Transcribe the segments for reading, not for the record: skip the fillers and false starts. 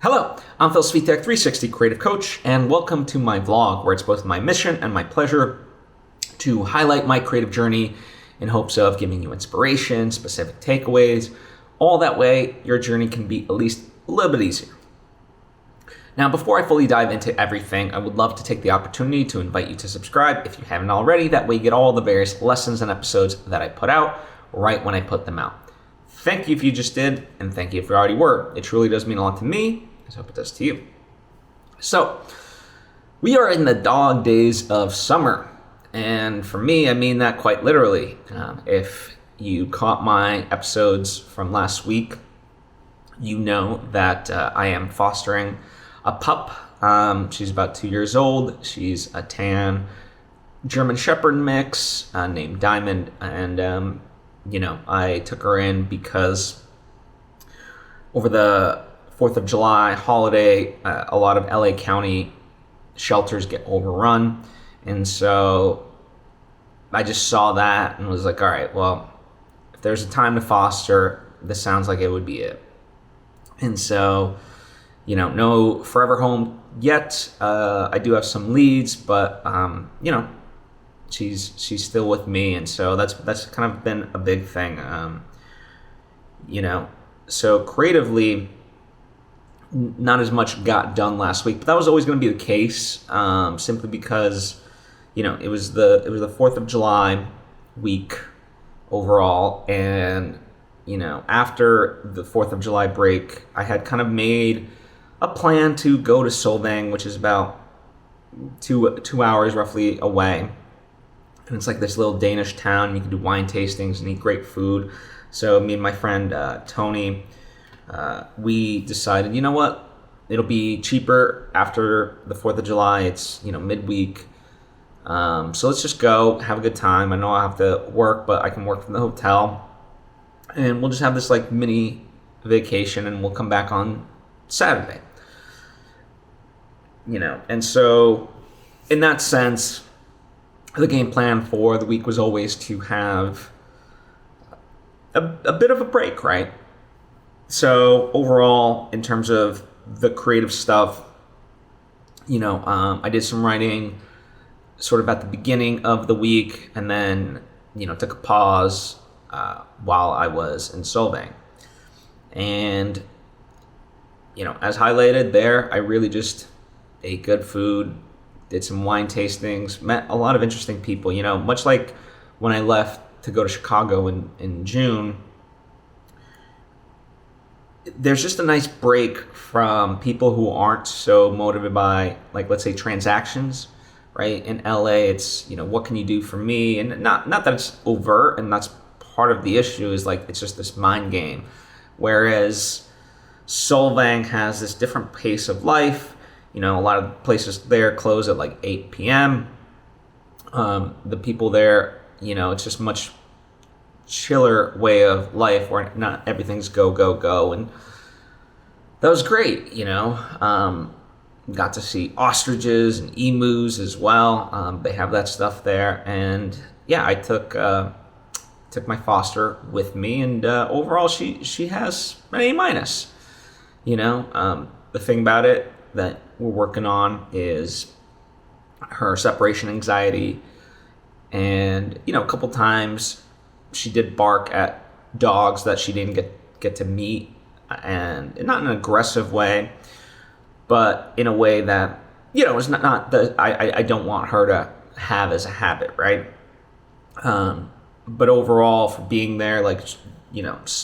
Hello, I'm Svitek, 360 Creative Coach, and welcome to my vlog where it's both my mission and my pleasure to highlight my creative journey in hopes of giving you inspiration, specific takeaways, all that way your journey can be at least a little bit easier. Now, before I fully dive into everything, I would love to take the opportunity to invite you to subscribe if you haven't already. That way you get all the various lessons and episodes that I put out right when I put them out. Thank you if you just did, and thank you if you already were. It truly does mean a lot to me, as I hope it does to you. So, we are in the dog days of summer, and for me, I mean that quite literally. If you caught my episodes from last week, you know that I am fostering a pup. She's about 2 years old. She's a tan German Shepherd mix named Diamond, and I took her in because over the 4th of July holiday, a lot of LA County shelters get overrun. And so I just saw that and was like, all right, well, if there's a time to foster, this sounds like it would be it. And so, no forever home yet. I do have some leads, but, she's still with me, and so that's kind of been a big thing. So creatively, not as much got done last week, but that was always going to be the case, simply because it was the 4th of July week overall, and after the 4th of July break, I had kind of made a plan to go to Solvang, which is about two hours roughly away. And it's like this little Danish town. You can do wine tastings and eat great food. So me and my friend Tony, we decided, you know what? It'll be cheaper after the 4th of July. It's, midweek. So let's just go, have a good time. I know I have to work, but I can work from the hotel. And we'll just have this like mini vacation, and we'll come back on Saturday. And so in that sense, the game plan for the week was always to have a bit of a break, right? So overall, in terms of the creative stuff, I did some writing sort of at the beginning of the week, and then, took a pause while I was in Solvang. And, as highlighted there, I really just ate good food, did some wine tastings, met a lot of interesting people. Much like when I left to go to Chicago in June, there's just a nice break from people who aren't so motivated by, like, let's say, transactions, right? In LA, it's, what can you do for me? And not that it's overt, and that's part of the issue, is like, it's just this mind game. Whereas Solvang has this different pace of life. A lot of places there close at like 8 p.m. The people there, it's just much chiller way of life where not everything's go, go, go. And that was great, Got to see ostriches and emus as well. They have that stuff there. And yeah, I took my foster with me, and overall she has an A-. The thing about it that we're working on is her separation anxiety, and a couple times she did bark at dogs that she didn't get to meet, and not in an aggressive way, but in a way that is not the I don't want her to have as a habit, right? But overall, for being there, like,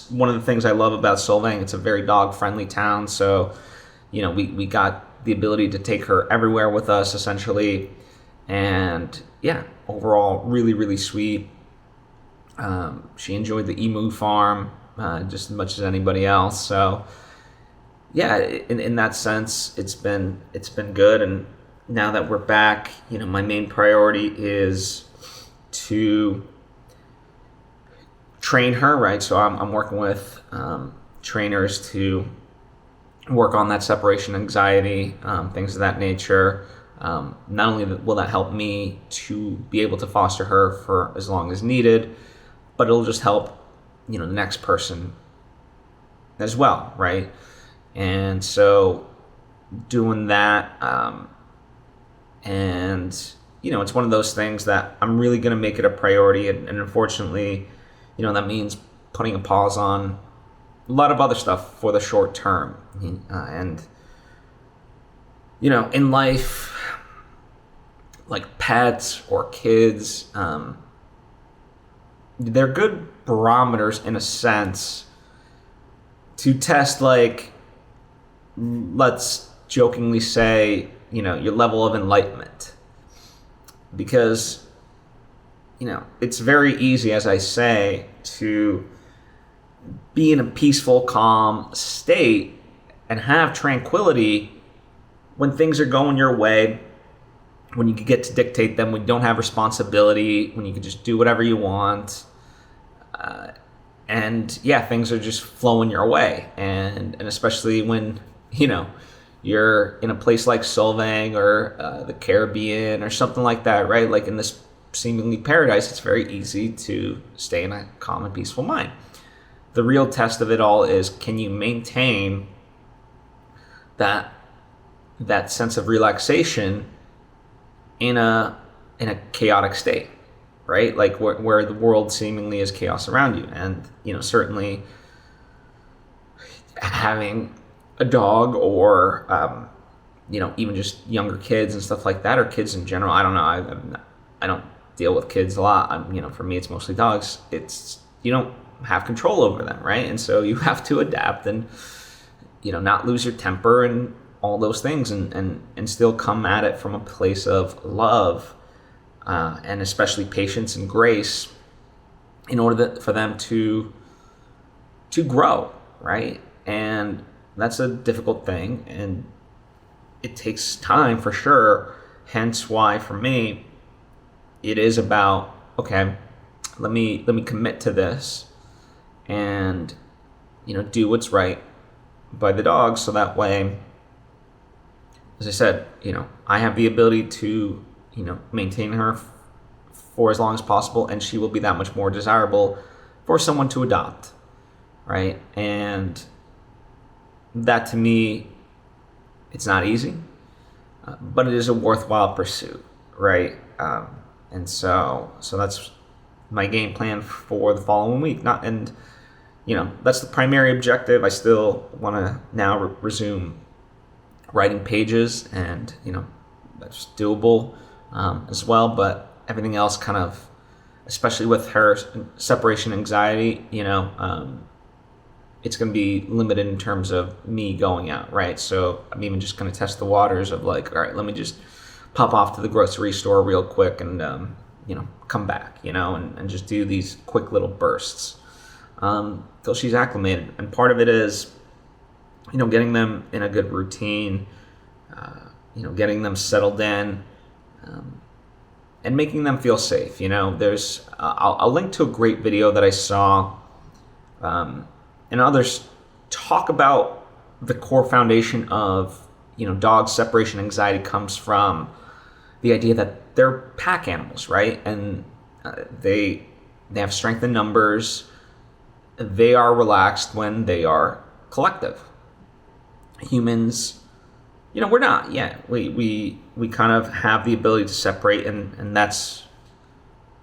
one of the things I love about Solvang, it's a very dog friendly town, so we got the ability to take her everywhere with us, essentially. And yeah, overall, really, really sweet. She enjoyed the emu farm just as much as anybody else. So yeah, in that sense, it's been good. And now that we're back, my main priority is to train her, right? So I'm working with trainers to work on that separation anxiety, things of that nature. Not only will that help me to be able to foster her for as long as needed, but it'll just help, the next person as well, right? And so doing that. And, it's one of those things that I'm really going to make it a priority. And unfortunately, that means putting a pause on a lot of other stuff for the short term. And, in life, like pets or kids, they're good barometers in a sense to test, like, let's jokingly say, your level of enlightenment. Because, it's very easy, as I say, to be in a peaceful, calm state and have tranquility when things are going your way, when you can get to dictate them, when you don't have responsibility, when you can just do whatever you want. And things are just flowing your way. And especially when, you're in a place like Solvang or the Caribbean or something like that, right? Like in this seemingly paradise, it's very easy to stay in a calm and peaceful mind. The real test of it all is, can you maintain that sense of relaxation in a chaotic state, right? Like where the world seemingly is chaos around you. And, certainly having a dog or, even just younger kids and stuff like that, or kids in general. I don't know. I don't deal with kids a lot. For me, it's mostly dogs. You don't have control over them, right? And so you have to adapt and, not lose your temper and all those things, and still come at it from a place of love, and especially patience and grace, in order for them to grow, right? And that's a difficult thing, and it takes time for sure. Hence why, for me, it is about, okay, let me commit to this, and do what's right by the dog, so that way, as I said, I have the ability to, maintain her for as long as possible, and she will be that much more desirable for someone to adopt, right? And that, to me, it's not easy, but it is a worthwhile pursuit, right? And so that's my game plan for the following week. That's the primary objective. I still want to now resume writing pages, and that's doable as well. But everything else, kind of, especially with her separation anxiety, it's going to be limited in terms of me going out, right? So I'm even just going to test the waters of, like, all right, let me just pop off to the grocery store real quick and come back, and just do these quick little bursts till she's acclimated. And part of it is, getting them in a good routine, getting them settled in, and making them feel safe. There's I'll link to a great video that I saw, and others talk about the core foundation of, dog separation anxiety comes from the idea that they're pack animals, right? And they have strength in numbers. They are relaxed when they are collective. Humans, we're not. Yeah, we kind of have the ability to separate, and that's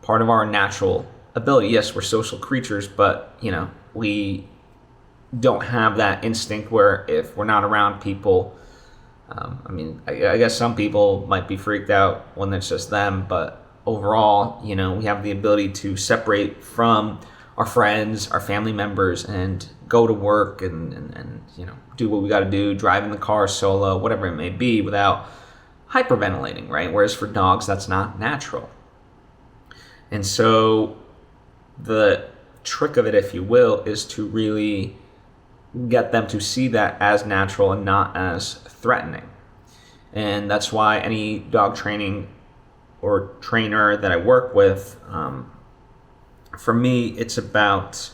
part of our natural ability. Yes, we're social creatures, but we don't have that instinct where if we're not around people, I guess some people might be freaked out when it's just them, but overall, we have the ability to separate from our friends, our family members, and go to work and do what we got to do, drive in the car solo, whatever it may be, without hyperventilating, right? Whereas for dogs, that's not natural. And so the trick of it, if you will, is to really get them to see that as natural and not as threatening. And that's why any dog training or trainer that I work with, for me, it's about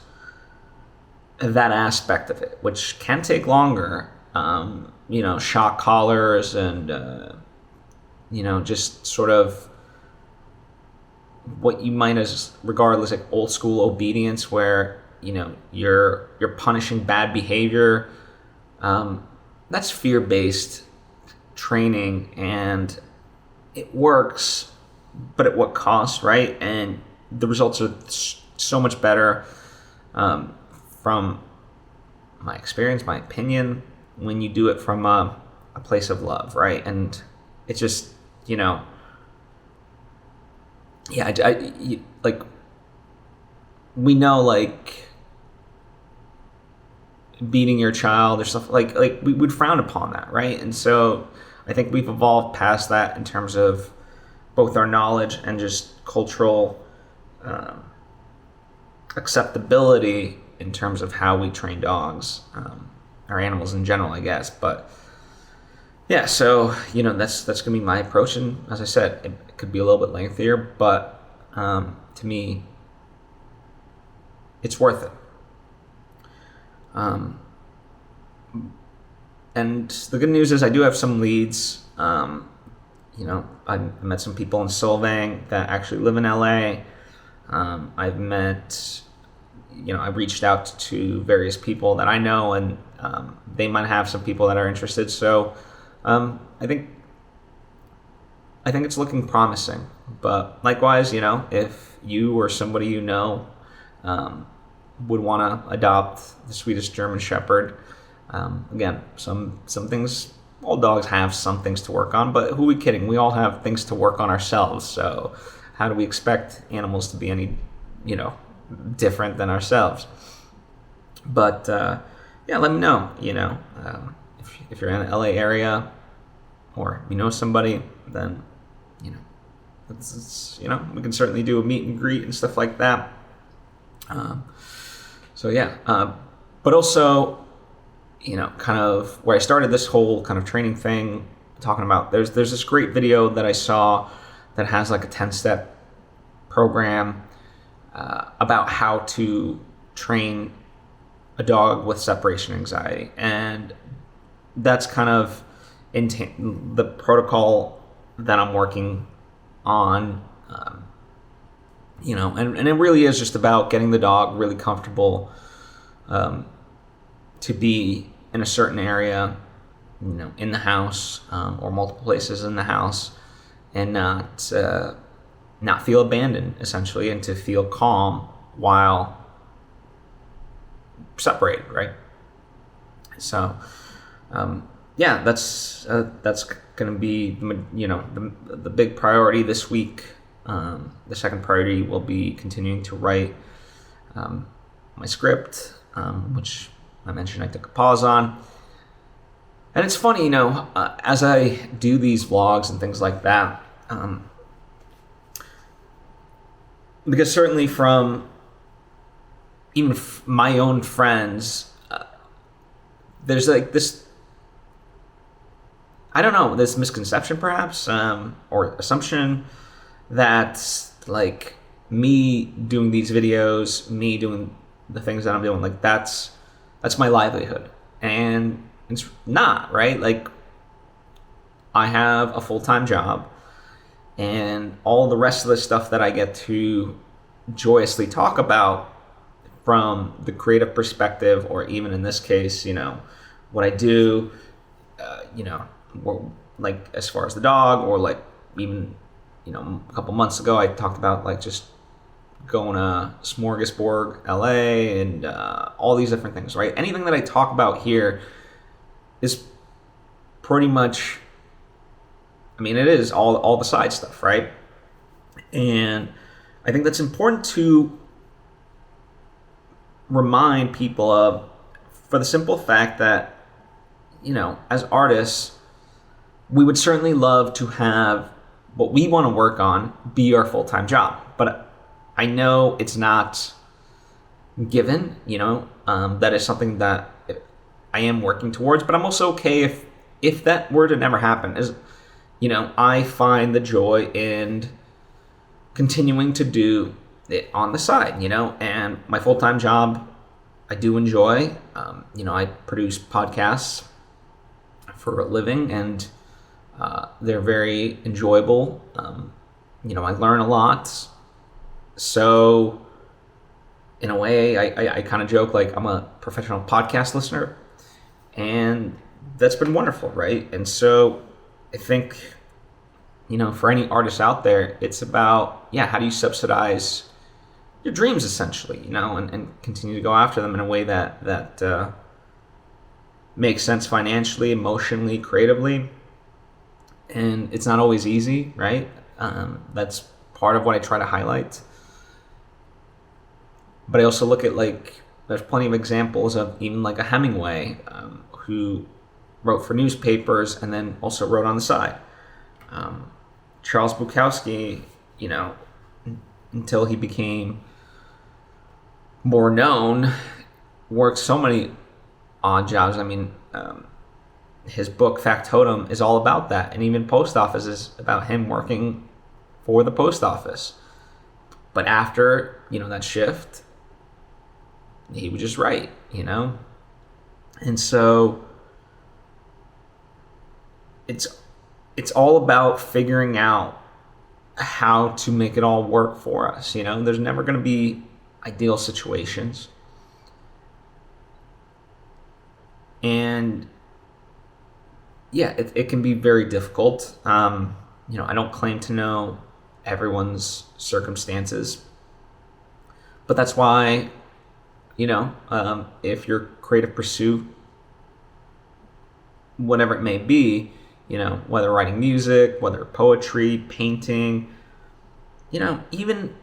that aspect of it, which can take longer. Shock collars and, just sort of what you might regard as like old school obedience, where you're punishing bad behavior. That's fear-based training, and it works, but at what cost, right? And the results are so much better, from my experience, my opinion, when you do it from a place of love, right? And it's just, like, we know, like, beating your child or stuff like we would frown upon that, right? And so I think we've evolved past that in terms of both our knowledge and just cultural acceptability in terms of how we train dogs, or animals in general, I guess. But yeah, so that's gonna be my approach, and as I said, it could be a little bit lengthier, but to me, it's worth it. And the good news is I do have some leads. I met some people in Solvang that actually live in LA. I've met, I've reached out to various people that I know, and they might have some people that are interested. So I think it's looking promising. But likewise, if you or somebody would want to adopt the Swedish German Shepherd, again, some things, all dogs have some things to work on, but who are we kidding? We all have things to work on ourselves. So how do we expect animals to be any, different than ourselves? But let me know, if you're in the LA area or somebody, then, we can certainly do a meet and greet and stuff like that. But also, kind of where I started this whole kind of training thing, talking about, there's this great video that I saw that has like a 10-step program about how to train a dog with separation anxiety. And that's kind of the protocol that I'm working on, and it really is just about getting the dog really comfortable to be in a certain area, in the house, or multiple places in the house, and not feel abandoned, essentially, and to feel calm while separated, right? So, that's going to be, the big priority this week. The second priority will be continuing to write my script, which I mentioned I took a pause on. And it's funny, as I do these vlogs and things like that, because certainly from even my own friends, there's like this, I don't know, this misconception perhaps, or assumption that like me doing these videos, me doing the things that I'm doing, like that's my livelihood. And it's not, right? Like, I have a full-time job, and all the rest of the stuff that I get to joyously talk about from the creative perspective, or even in this case, what I do, like as far as the dog, or like even, a couple months ago, I talked about like just going to Smorgasburg, LA, and all these different things, right? Anything that I talk about here is pretty much, it is all the side stuff, right? And I think that's important to remind people of, for the simple fact that, as artists, we would certainly love to have what we want to work on be our full-time job. But I know it's not given, that is something that I am working towards, but I'm also okay if that were to never happen. I find the joy in continuing to do it on the side, and my full-time job, I do enjoy. I produce podcasts for a living, and they're very enjoyable. I learn a lot. So in a way, I kind of joke like I'm a professional podcast listener, and that's been wonderful, right? And so I think, for any artists out there, it's about, how do you subsidize your dreams essentially, and continue to go after them in a way that makes sense financially, emotionally, creatively. And it's not always easy, right? That's part of what I try to highlight. But I also look at, there's plenty of examples of even like a Hemingway, who wrote for newspapers and then also wrote on the side. Charles Bukowski, until he became more known, worked so many odd jobs. I mean, his book Factotum is all about that, and even Post Office is about him working for the post office. But after that shift, he would just write, and so it's all about figuring out how to make it all work for us. There's never going to be ideal situations, and it can be very difficult. I don't claim to know everyone's circumstances, but that's why, if your creative pursuit, whatever it may be, whether writing music, whether poetry, painting, even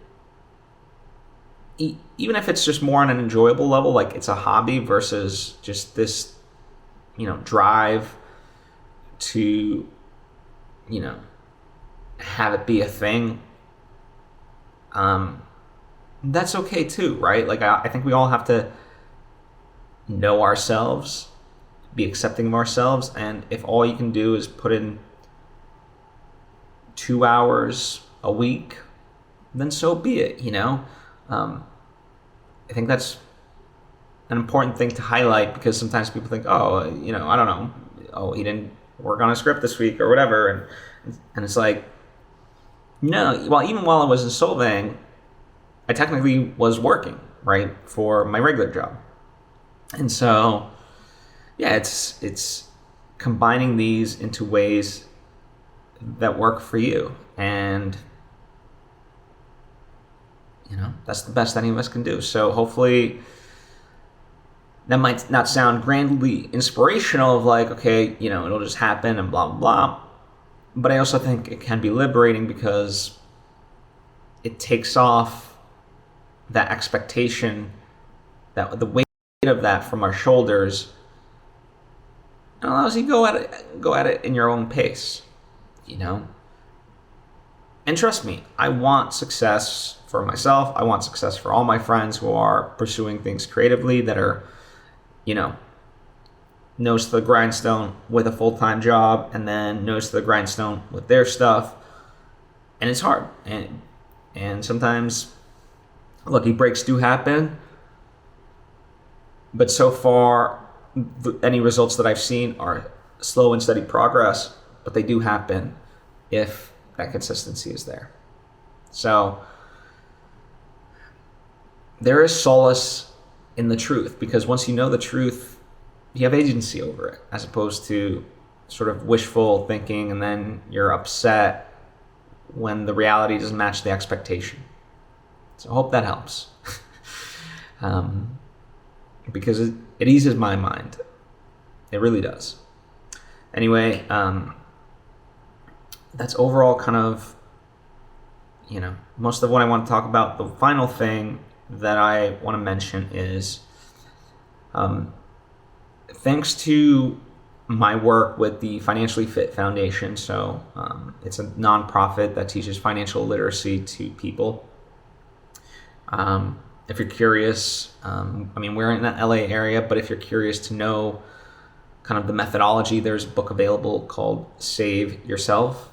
if it's just more on an enjoyable level, like it's a hobby versus just this, drive to, have it be a thing, that's okay too, right? Like I think we all have to know ourselves, be accepting of ourselves, and if all you can do is put in 2 hours a week, then so be it. I think that's an important thing to highlight, because sometimes people think, I don't know, he didn't work on a script this week or whatever, and it's like, no. Well, even while I was in Solvang, I technically was working, right, for my regular job, and so it's combining these into ways that work for you, and that's the best any of us can do. So hopefully that might not sound grandly inspirational of like, okay, it'll just happen and blah blah blah, but I also think it can be liberating, because it takes off that expectation, that the weight of that from our shoulders, and allows you to go at it in your own pace, And trust me, I want success for myself. I want success for all my friends who are pursuing things creatively, that are, nose to the grindstone with a full-time job, and then nose to the grindstone with their stuff. And it's hard. And sometimes lucky breaks do happen. But so far, any results that I've seen are slow and steady progress, but they do happen if that consistency is there. So there is solace in the truth, because once you know the truth, you have agency over it, as opposed to sort of wishful thinking, and then you're upset when the reality doesn't match the expectation. So I hope that helps. Because it eases my mind. It really does. Anyway, that's overall kind of, most of what I want to talk about. The final thing that I want to mention is, thanks to my work with the Financially Fit Foundation. So it's a nonprofit that teaches financial literacy to people. If you're curious, we're in the LA area, but if you're curious to know kind of the methodology, there's a book available called Save Yourself.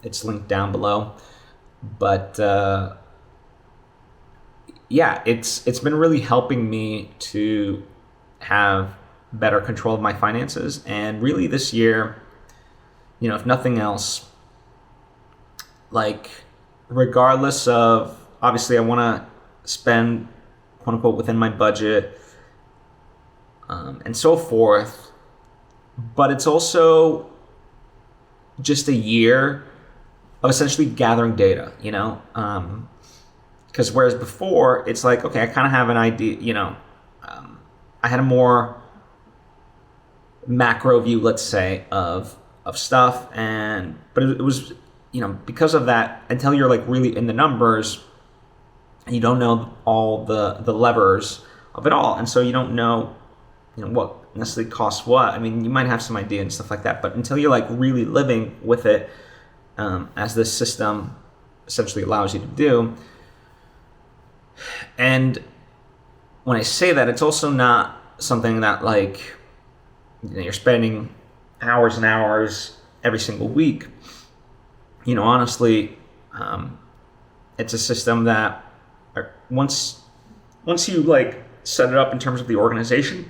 It's linked down below. But it's been really helping me to have better control of my finances. And really this year, if nothing else, like regardless of, obviously I want to spend quote unquote within my budget, and so forth, but it's also just a year of essentially gathering data, because whereas before it's like, okay, I kind of have an idea, I had a more macro view, let's say, of stuff, but it was, because of that, until you're like really in the numbers, you don't know all the levers of it all, and so you don't know, what necessarily costs what. I mean, you might have some idea and stuff like that, but until you're like really living with it, as this system essentially allows you to do. And when I say that, it's also not something that like, you're spending hours and hours every single week. Honestly, it's a system that once you like set it up in terms of the organization,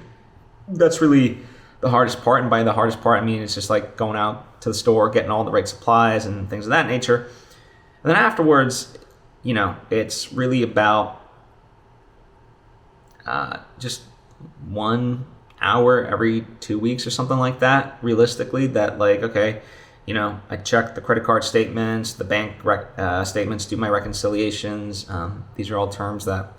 that's really the hardest part. And by the hardest part, I mean it's just like going out to the store, getting all the right supplies and things of that nature. And then afterwards, it's really about just 1 hour every 2 weeks or something like that, realistically, that like, okay, I check the credit card statements, the bank statements, do my reconciliations. These are all terms that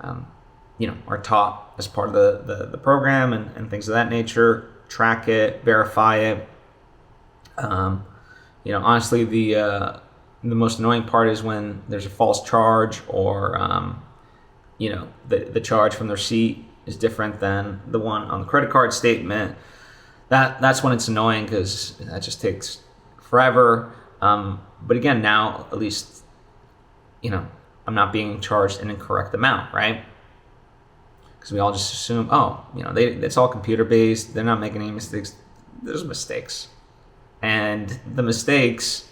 are taught as part of the program and things of that nature. Track it, verify it. Honestly, the most annoying part is when there's a false charge, or the charge from the receipt is different than the one on the credit card statement. That's when it's annoying, because that just takes forever. But again, now at least I'm not being charged an incorrect amount, right? Because we all just assume, it's all computer based, they're not making any mistakes. There's mistakes, and the mistakes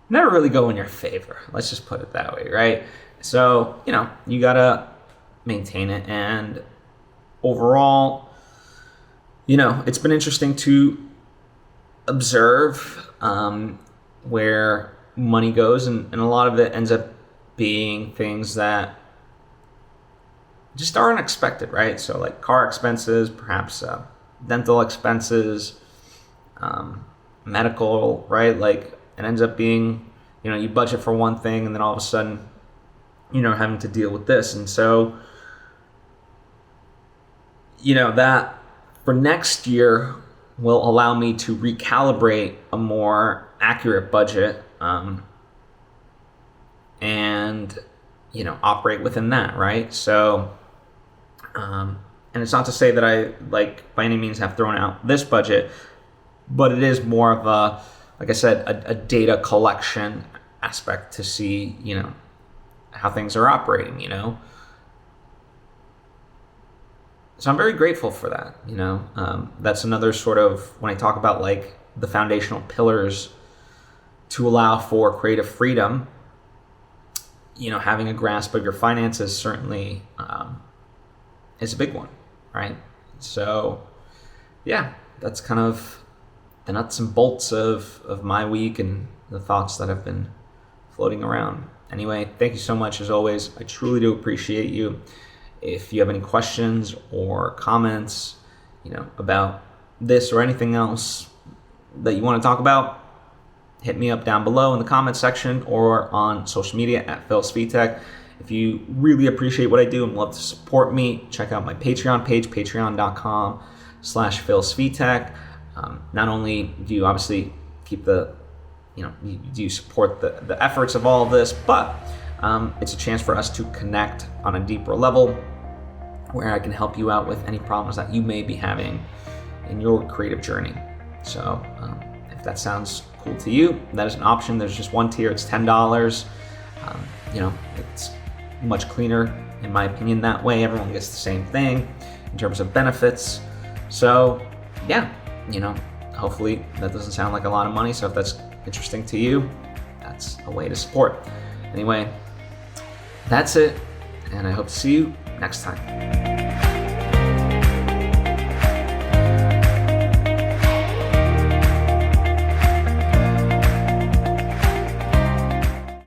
never really go in your favor. Let's just put it that way, right? So you gotta maintain it. And overall, it's been interesting to observe where money goes, and a lot of it ends up being things that just are unexpected, right? So like car expenses, perhaps dental expenses, medical, right? Like it ends up being, you budget for one thing, and then all of a sudden, having to deal with this. And so, that for next year will allow me to recalibrate a more accurate budget, and operate within that, right? So and it's not to say that I by any means have thrown out this budget, but it is more of a, like I said, a data collection aspect to see how things are operating. So I'm very grateful for that. That's another sort of, when I talk about like the foundational pillars to allow for creative freedom, having a grasp of your finances certainly is a big one, right? So yeah, that's kind of the nuts and bolts of my week and the thoughts that have been floating around. Anyway, thank you so much as always. I truly do appreciate you. If you have any questions or comments, about this or anything else that you want to talk about, hit me up down below in the comments section or on social media at Svitek. If you really appreciate what I do and love to support me, check out my Patreon page, patreon.com/PhilSvitek. Not only do you obviously keep you support the efforts of all of this, but it's a chance for us to connect on a deeper level, where I can help you out with any problems that you may be having in your creative journey. So if that sounds cool to you, that is an option. There's just one tier, it's $10. It's much cleaner in my opinion that way. Everyone gets the same thing in terms of benefits. So yeah, hopefully that doesn't sound like a lot of money. So if that's interesting to you, that's a way to support. Anyway, that's it, and I hope to see you next time.